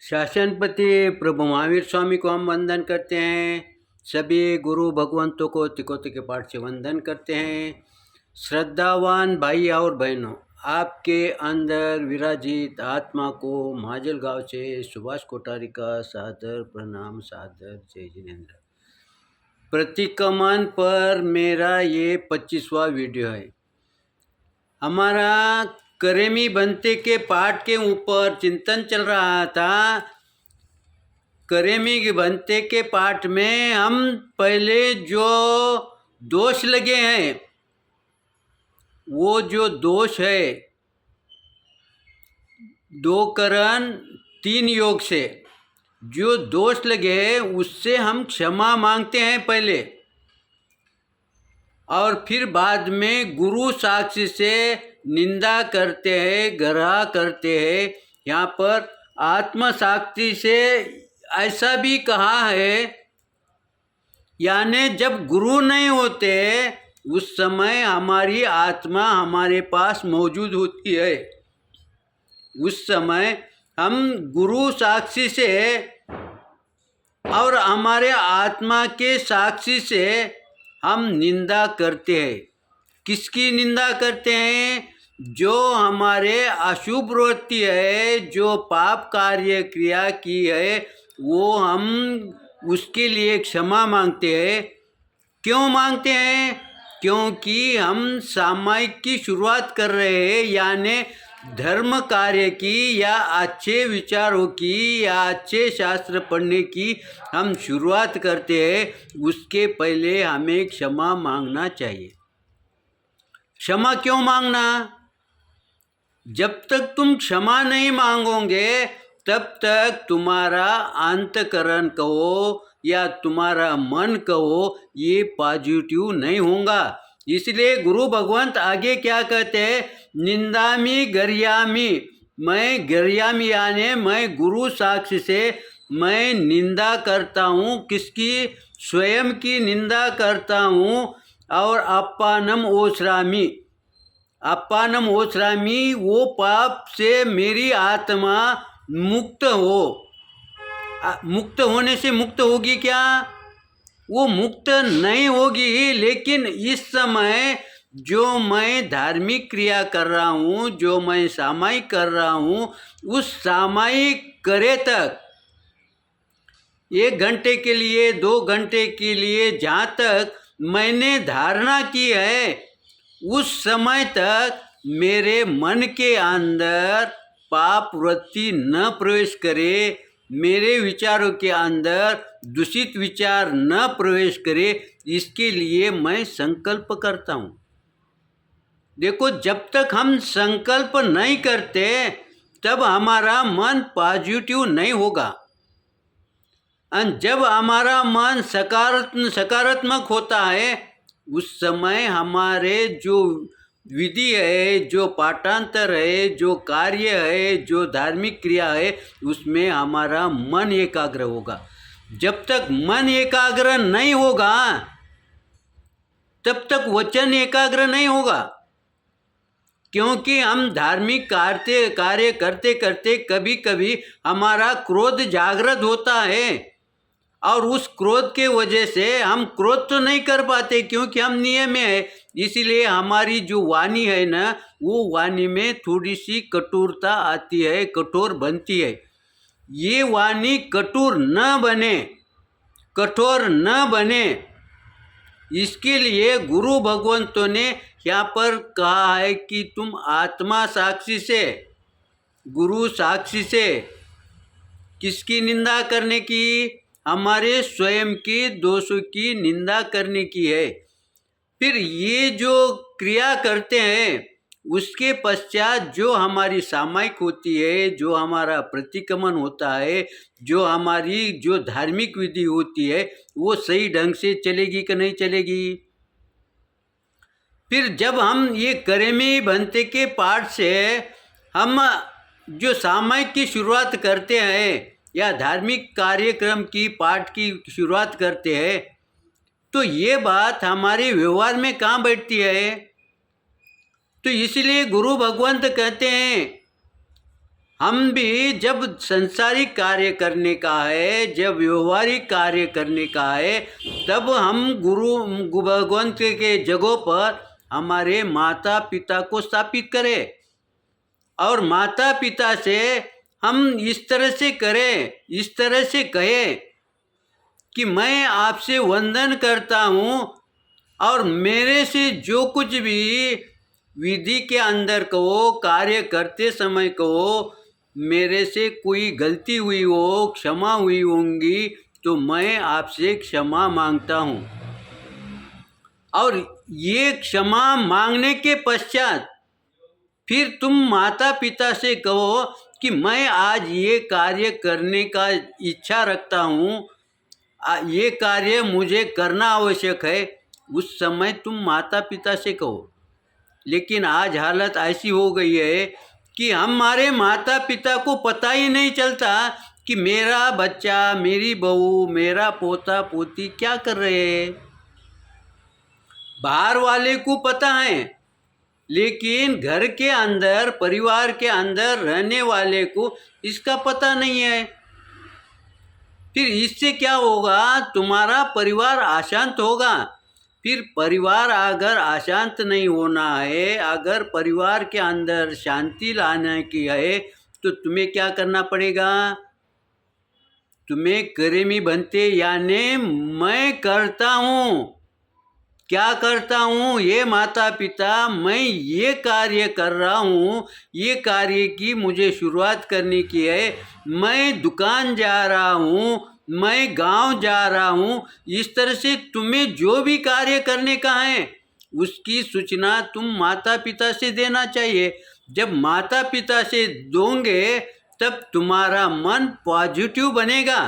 शासनपति प्रभु महावीर स्वामी को हम वंदन करते हैं। सभी गुरु भगवंतों को तिकोते के पाठ से वंदन करते हैं। श्रद्धावान भाई और बहनों, आपके अंदर विराजित आत्मा को माजल गांव से सुभाष कोठारी का सादर प्रणाम, सादर जय जिनेन्द्र। प्रतिक्रमण पर मेरा ये 25वां वीडियो है। हमारा करेमी बनते के पाठ के ऊपर चिंतन चल रहा था। करेमी के बनते के पाठ में हम पहले जो दोष लगे हैं, वो जो दोष है 2 करण 3 योग से जो दोष लगे उससे हम क्षमा मांगते हैं पहले, और फिर बाद में गुरु साक्षी से निंदा करते हैं, ग्रह करते हैं। यहाँ पर आत्म साक्षी से ऐसा भी कहा है, यानी जब गुरु नहीं होते उस समय हमारी आत्मा हमारे पास मौजूद होती है। उस समय हम गुरु साक्षी से और हमारे आत्मा के साक्षी से हम निंदा करते हैं। किसकी निंदा करते हैं? जो हमारे अशुभ वृत्ति है, जो पाप कार्य क्रिया की है, वो हम उसके लिए क्षमा मांगते हैं। क्यों मांगते हैं? क्योंकि हम सामायिक की शुरुआत कर रहे हैं, यानी धर्म कार्य की या अच्छे विचारों की या अच्छे शास्त्र पढ़ने की हम शुरुआत करते हैं। उसके पहले हमें क्षमा मांगना चाहिए। क्षमा क्यों मांगना? जब तक तुम क्षमा नहीं मांगोगे तब तक तुम्हारा अंतकरण कहो या तुम्हारा मन कहो, ये पॉजिटिव नहीं होगा। इसलिए गुरु भगवंत आगे क्या कहते हैं? निंदामी गर्यामी, मैं गर्यामी यानी मैं गुरु साक्षी से मैं निंदा करता हूँ। किसकी? स्वयं की निंदा करता हूँ। और अपानम ओसरामी, अपानम ओसरामी, वो पाप से मेरी आत्मा मुक्त हो। मुक्त होने से मुक्त होगी क्या? वो मुक्त नहीं होगी। लेकिन इस समय जो मैं धार्मिक क्रिया कर रहा हूँ, जो मैं सामायिक कर रहा हूँ, उस सामायिक करे तक 1 घंटे के लिए 2 घंटे के लिए जहाँ तक मैंने धारणा की है, उस समय तक मेरे मन के अंदर पाप वृत्ति न प्रवेश करे, मेरे विचारों के अंदर दूषित विचार न प्रवेश करे। इसके लिए मैं संकल्प करता हूँ। देखो, जब तक हम संकल्प नहीं करते तब हमारा मन पॉजिटिव नहीं होगा। और जब हमारा मन सकारात्मक होता है, उस समय हमारे जो विधि है, जो पाठांतर है, जो कार्य है, जो धार्मिक क्रिया है, उसमें हमारा मन एकाग्र होगा। जब तक मन एकाग्र नहीं होगा तब तक वचन एकाग्र नहीं होगा। क्योंकि हम धार्मिक कार्य करते करते कभी कभी हमारा क्रोध जागृत होता है, और उस क्रोध के वजह से हम क्रोध तो नहीं कर पाते क्योंकि हम नियम में है। इसीलिए हमारी जो वाणी है ना, वो वाणी में थोड़ी सी कठोरता आती है, कठोर बनती है। ये वाणी कठोर न बने, कठोर न बने, इसके लिए गुरु भगवंतों ने यहाँ पर कहा है कि तुम आत्मा साक्षी से, गुरु साक्षी से किसकी निंदा करने की? हमारे स्वयं के दोषों की निंदा करने की है। फिर ये जो क्रिया करते हैं उसके पश्चात जो हमारी सामायिक होती है, जो हमारा प्रतिक्रमण होता है, जो हमारी जो धार्मिक विधि होती है, वो सही ढंग से चलेगी कि नहीं चलेगी? फिर जब हम ये करेमी बनते के पाठ से हम जो सामायिक की शुरुआत करते हैं या धार्मिक कार्यक्रम की पाठ की शुरुआत करते हैं, तो ये बात हमारे व्यवहार में कहाँ बैठती है? तो इसलिए गुरु भगवंत कहते हैं हम भी जब संसारिक कार्य करने का है, जब व्यवहारिक कार्य करने का है, तब हम गुरु भगवंत के जगहों पर हमारे माता पिता को स्थापित करें और माता पिता से हम इस तरह से करें, इस तरह से कहें कि मैं आपसे वंदन करता हूँ और मेरे से जो कुछ भी विधि के अंदर कहो, कार्य करते समय कहो, मेरे से कोई गलती हुई हो, क्षमा हुई होंगी, तो मैं आपसे क्षमा मांगता हूँ। और ये क्षमा मांगने के पश्चात फिर तुम माता पिता से कहो कि मैं आज ये कार्य करने का इच्छा रखता हूँ, ये कार्य मुझे करना आवश्यक है। उस समय तुम माता पिता से कहो। लेकिन आज हालत ऐसी हो गई है कि हमारे माता पिता को पता ही नहीं चलता कि मेरा बच्चा, मेरी बहू, मेरा पोता पोती क्या कर रहे हैं। बाहर वाले को पता है, लेकिन घर के अंदर, परिवार के अंदर रहने वाले को इसका पता नहीं है। फिर इससे क्या होगा? तुम्हारा परिवार अशांत होगा। फिर परिवार अगर अशांत नहीं होना है, अगर परिवार के अंदर शांति लाने की है, तो तुम्हें क्या करना पड़ेगा? तुम्हें करेमी बनते, यानी मैं करता हूँ। क्या करता हूँ? ये माता पिता, मैं ये कार्य कर रहा हूँ, ये कार्य की मुझे शुरुआत करने की है। मैं दुकान जा रहा हूँ, मैं गांव जा रहा हूँ। इस तरह से तुम्हें जो भी कार्य करने का है, उसकी सूचना तुम माता पिता से देना चाहिए। जब माता पिता से दोगे, तब तुम्हारा मन पॉजिटिव बनेगा।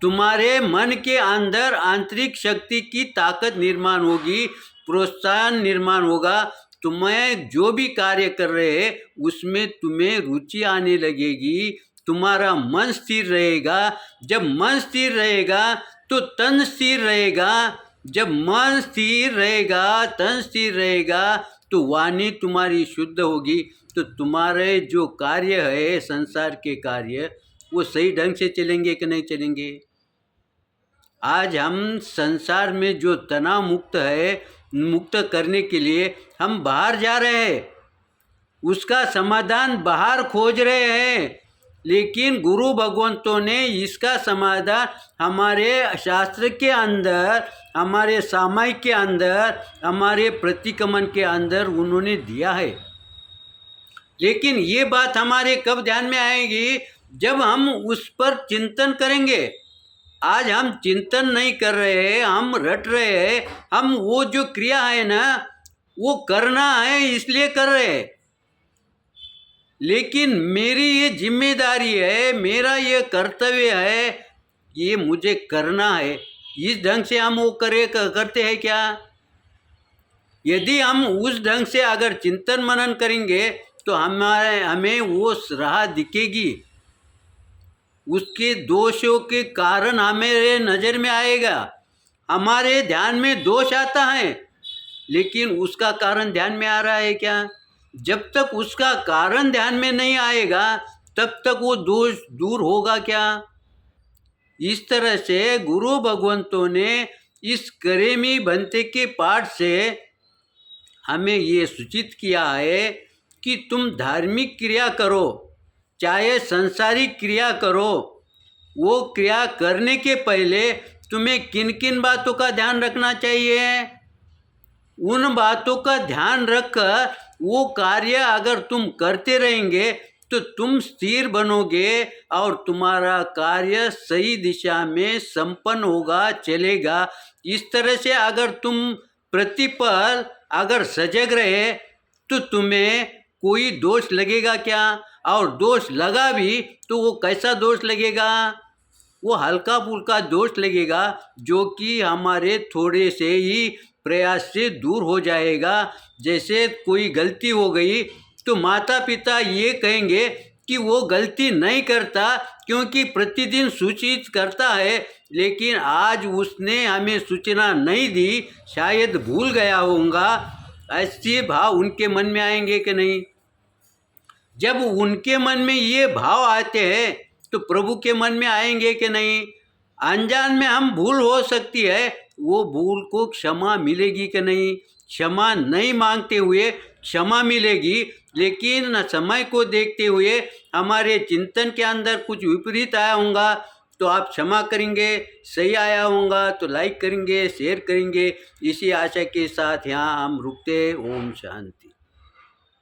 तुम्हारे मन के अंदर आंतरिक शक्ति की ताकत निर्माण होगी, प्रोत्साहन निर्माण होगा। तुम्हें जो भी कार्य कर रहे हैं उसमें तुम्हें रुचि आने लगेगी, तुम्हारा मन स्थिर रहेगा। जब मन स्थिर रहेगा तो तन स्थिर रहेगा। जब मन स्थिर रहेगा, तन स्थिर रहेगा, तो वाणी तुम्हारी शुद्ध होगी। तो तुम्हारे जो कार्य है, संसार के कार्य, वो सही ढंग से चलेंगे कि नहीं चलेंगे। आज हम संसार में जो तनाव मुक्त है, मुक्त करने के लिए हम बाहर जा रहे हैं, उसका समाधान बाहर खोज रहे हैं। लेकिन गुरु भगवंतों ने इसका समाधान हमारे शास्त्र के अंदर, हमारे सामायिक के अंदर, हमारे प्रतिक्रमण के अंदर उन्होंने दिया है। लेकिन ये बात हमारे कब ध्यान में आएगी? जब हम उस पर चिंतन करेंगे। आज हम चिंतन नहीं कर रहे हैं, हम रट रहे हैं। हम वो जो क्रिया है ना, वो करना है इसलिए कर रहे हैं। लेकिन मेरी ये जिम्मेदारी है, मेरा ये कर्तव्य है, ये मुझे करना है। इस ढंग से हम वो करते हैं क्या? यदि हम उस ढंग से अगर चिंतन मनन करेंगे तो हमें वो राह दिखेगी। उसके दोषों के कारण हमारे नज़र में आएगा। हमारे ध्यान में दोष आता है, लेकिन उसका कारण ध्यान में आ रहा है क्या? जब तक उसका कारण ध्यान में नहीं आएगा, तब तक वो दोष दूर होगा क्या? इस तरह से गुरु भगवंतों ने इस करेमी बनते के पाठ से हमें ये सूचित किया है कि तुम धार्मिक क्रिया करो, चाहे संसारिक क्रिया करो। वो क्रिया करने के पहले तुम्हें किन किन बातों का ध्यान रखना चाहिए? उन बातों का ध्यान रखकर वो कार्य अगर तुम करते रहेंगे तो तुम स्थिर बनोगे और तुम्हारा कार्य सही दिशा में संपन्न होगा, चलेगा। इस तरह से अगर तुम प्रतिपल अगर सजग रहे तो तुम्हें कोई दोष लगेगा क्या? और दोष लगा भी तो वो कैसा दोष लगेगा? वो हल्का फुल्का दोष लगेगा, जो कि हमारे थोड़े से ही प्रयास से दूर हो जाएगा। जैसे कोई गलती हो गई तो माता पिता ये कहेंगे कि वो गलती नहीं करता, क्योंकि प्रतिदिन सूचित करता है, लेकिन आज उसने हमें सूचना नहीं दी, शायद भूल गया होगा। ऐसे भाव उनके मन में आएंगे कि नहीं? जब उनके मन में ये भाव आते हैं तो प्रभु के मन में आएंगे कि नहीं। अनजान में हम भूल हो सकती है, वो भूल को क्षमा मिलेगी कि नहीं। क्षमा नहीं मांगते हुए क्षमा मिलेगी, लेकिन समय को देखते हुए हमारे चिंतन के अंदर कुछ विपरीत आया होगा तो आप क्षमा करेंगे, सही आया होगा तो लाइक करेंगे, शेयर करेंगे। इसी आशा के साथ यहाँ हम रुकते। ओम शांति।